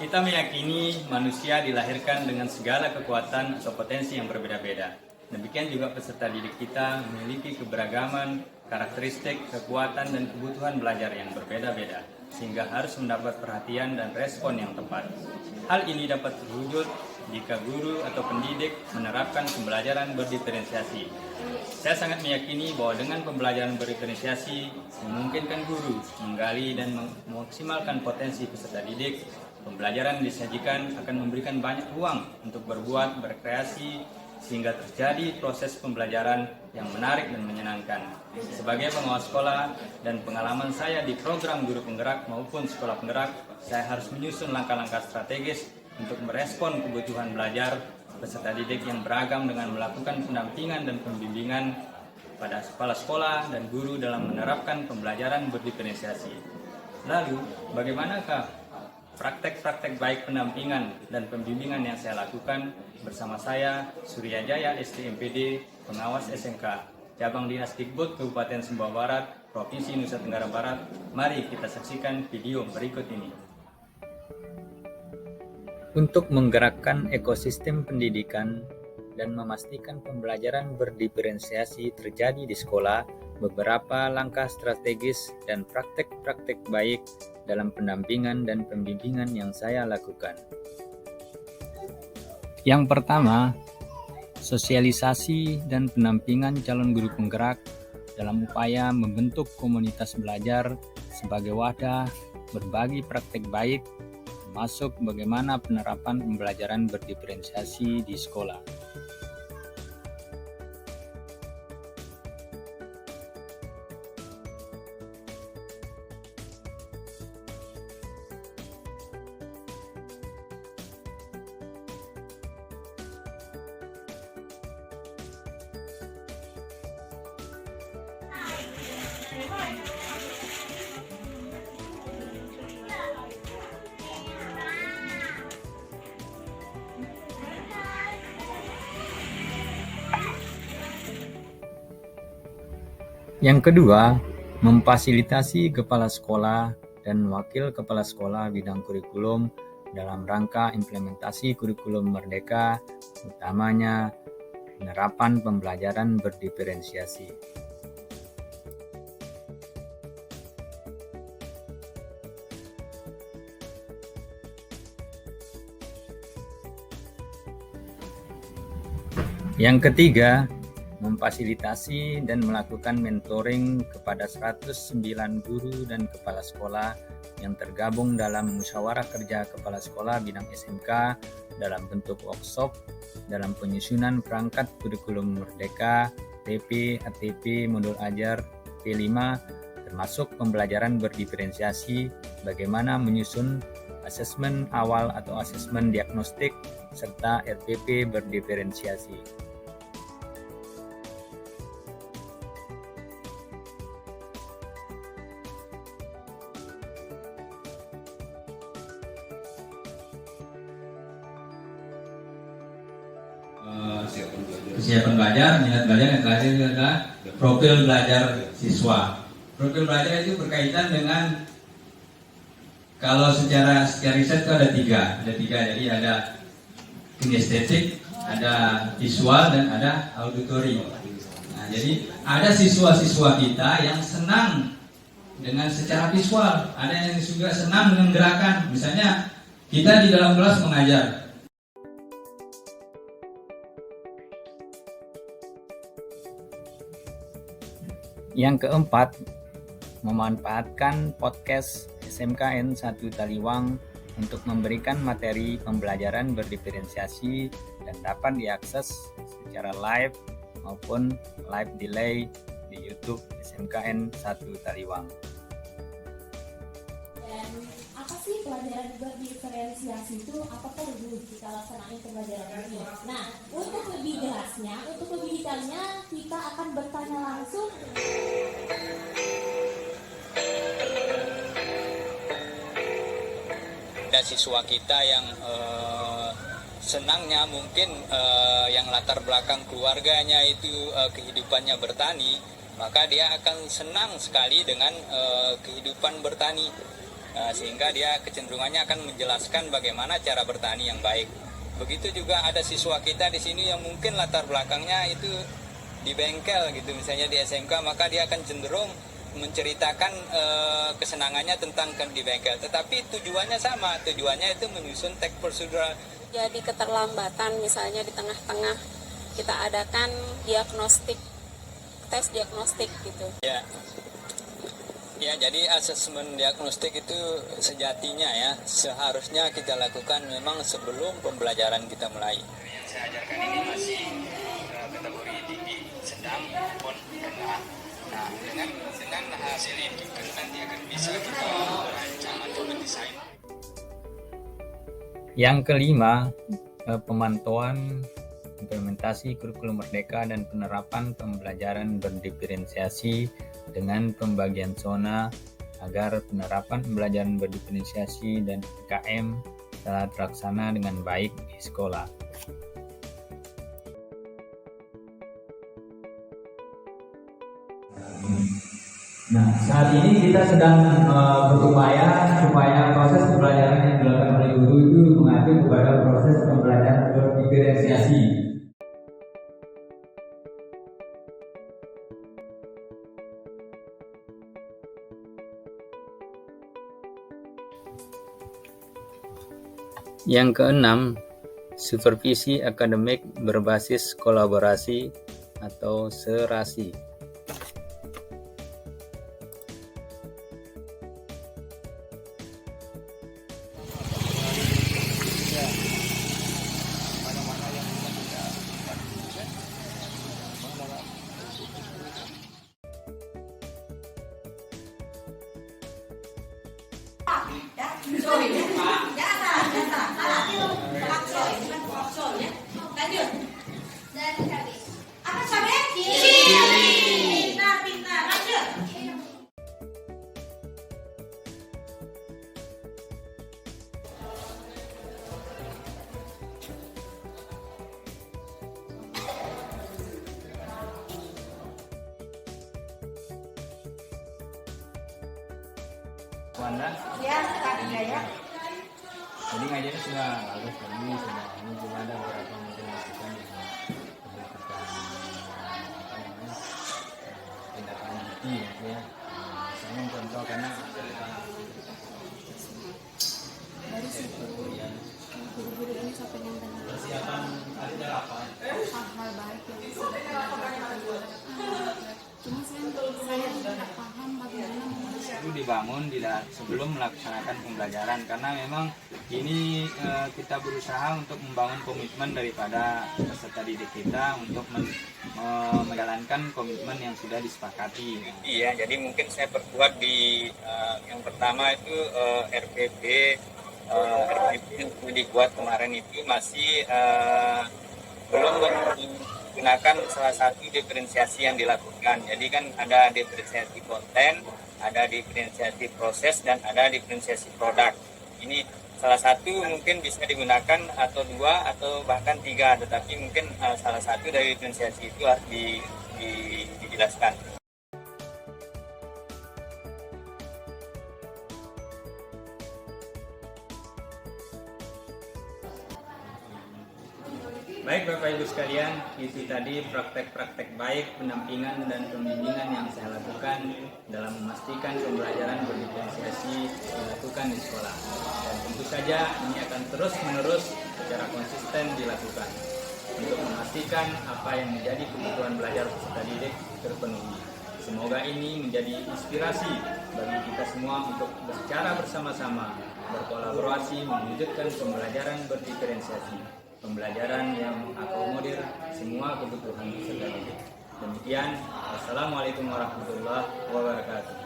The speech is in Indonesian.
Kita meyakini manusia dilahirkan dengan segala kekuatan atau potensi yang berbeda-beda. Demikian juga peserta didik kita memiliki keberagaman, karakteristik, kekuatan, dan kebutuhan belajar yang berbeda-beda, sehingga harus mendapat perhatian dan respon yang tepat. Hal ini dapat terwujud jika guru atau pendidik menerapkan pembelajaran berdiferensiasi. Saya sangat meyakini bahwa dengan pembelajaran berdiferensiasi memungkinkan guru menggali dan memaksimalkan potensi peserta didik. Pembelajaran yang disajikan akan memberikan banyak ruang untuk berbuat, berkreasi, sehingga terjadi proses pembelajaran yang menarik dan menyenangkan. Sebagai pengawas sekolah dan pengalaman saya di program guru penggerak maupun sekolah penggerak, saya harus menyusun langkah-langkah strategis untuk merespon kebutuhan belajar peserta didik yang beragam dengan melakukan pendampingan dan pembimbingan pada kepala sekolah dan guru dalam menerapkan pembelajaran berdiferensiasi. Lalu, bagaimanakah praktek-praktek baik pendampingan dan pembimbingan yang saya lakukan bersama saya, Surya Jaya STMPD, pengawas SMK, Cabang Dinas Dikbud Kabupaten Sumbawa Barat, Provinsi Nusa Tenggara Barat. Mari kita saksikan video berikut ini. Untuk menggerakkan ekosistem pendidikan dan memastikan pembelajaran berdiferensiasi terjadi di sekolah, beberapa langkah strategis dan praktek-praktek baik dalam pendampingan dan pembimbingan yang saya lakukan. Yang pertama, sosialisasi dan pendampingan calon guru penggerak dalam upaya membentuk komunitas belajar sebagai wadah berbagi praktek baik, termasuk bagaimana penerapan pembelajaran berdiferensiasi di sekolah. Yang kedua, memfasilitasi kepala sekolah dan wakil kepala sekolah bidang kurikulum dalam rangka implementasi kurikulum Merdeka, utamanya penerapan pembelajaran berdiferensiasi. Yang ketiga, memfasilitasi dan melakukan mentoring kepada 109 guru dan kepala sekolah yang tergabung dalam musyawarah kerja kepala sekolah bidang SMK dalam bentuk workshop dalam penyusunan perangkat kurikulum Merdeka, TP, ATP, modul ajar, P5, termasuk pembelajaran berdiferensiasi, bagaimana menyusun asesmen awal atau asesmen diagnostik, serta RPP berdiferensiasi. Kesiapan belajar, minat belajar, yang terakhir adalah profil belajar siswa. Profil belajar itu berkaitan dengan, kalau secara riset itu ada tiga, jadi ada kinestetik, ada visual, dan ada auditory. Nah, jadi ada siswa-siswa kita yang senang dengan secara visual, ada yang juga senang dengan gerakan. Misalnya kita di dalam kelas mengajar. Yang keempat, memanfaatkan podcast SMKN 1 Taliwang untuk memberikan materi pembelajaran berdiferensiasi dan dapat diakses secara live maupun live delay di YouTube SMKN 1 Taliwang. Dan apa sih pelajaran berdiferensiasi itu? Apakah dulu kita laksanain pembelajaran ini? Nah, untuk lebih jelasnya, untuk lebih detailnya, kita akan bertanya langsung. Ada siswa kita yang senangnya mungkin yang latar belakang keluarganya itu kehidupannya bertani, maka dia akan senang sekali dengan kehidupan bertani. sehingga dia kecenderungannya akan menjelaskan bagaimana cara bertani yang baik. Begitu juga ada siswa kita di sini yang mungkin latar belakangnya itu di bengkel gitu, misalnya di SMK, maka dia akan cenderung menceritakan kesenangannya tentang di bengkel, tetapi tujuannya sama, tujuannya itu menyusun teks prosedural. Jadi keterlambatan misalnya di tengah-tengah kita adakan diagnostik, tes diagnostik gitu. Ya, jadi asesmen diagnostik itu sejatinya ya seharusnya kita lakukan memang sebelum pembelajaran kita mulai. Yang saya ajarkan ini masih kategori tinggi, sedang maupun rendah. Nah, dengan hasil itu kan nanti akan bisa kita rancang atau mendesain. Yang kelima, pemantauan implementasi kurikulum merdeka dan penerapan pembelajaran berdiferensiasi dengan pembagian zona agar penerapan pembelajaran berdiferensiasi dan PKM telah terlaksana dengan baik di sekolah. Nah, saat ini kita sedang berupaya supaya proses pembelajaran yang dilakukan oleh guru itu mengacu kepada proses pembelajaran berdiferensiasi. Yang keenam, supervisi akademik berbasis kolaborasi atau serasi. Wanda? Ya, Kak ya. Jadi ngajarnya sudah bagus, ini juga ada beberapa model masukan yang berdasarkan tindakan bukti ya. Misalnya contoh karena Dari situ guru-guru ini sampai yang dengan persiapan ada apa? hal-hal baik yang sudah dilakukan. Cuma saya tidak paham bagaimana Itu dibangun sebelum melaksanakan pembelajaran, karena memang ini kita berusaha untuk membangun komitmen daripada peserta didik kita untuk menjalankan komitmen yang sudah disepakati. Iya, jadi mungkin saya perkuat di yang pertama itu RPP yang dibuat kemarin itu masih belum menggunakan salah satu diferensiasi yang dilakukan. Jadi kan ada diferensiasi konten, ada diferensiasi proses, dan ada diferensiasi produk. Ini salah satu mungkin bisa digunakan atau dua atau bahkan tiga, tetapi mungkin salah satu dari diferensiasi itu harus dijelaskan. Baik Bapak Ibu sekalian, itu tadi praktek-praktek baik pendampingan dan pembimbingan yang saya lakukan dalam memastikan pembelajaran berdiferensiasi dilakukan di sekolah. Dan tentu saja ini akan terus-menerus secara konsisten dilakukan untuk memastikan apa yang menjadi kebutuhan belajar peserta didik terpenuhi. Semoga ini menjadi inspirasi bagi kita semua untuk secara bersama-sama berkolaborasi mewujudkan pembelajaran berdiferensiasi. Pembelajaran yang mengakomodir semua kebutuhan peserta didik. Demikian, wassalamualaikum warahmatullahi wabarakatuh.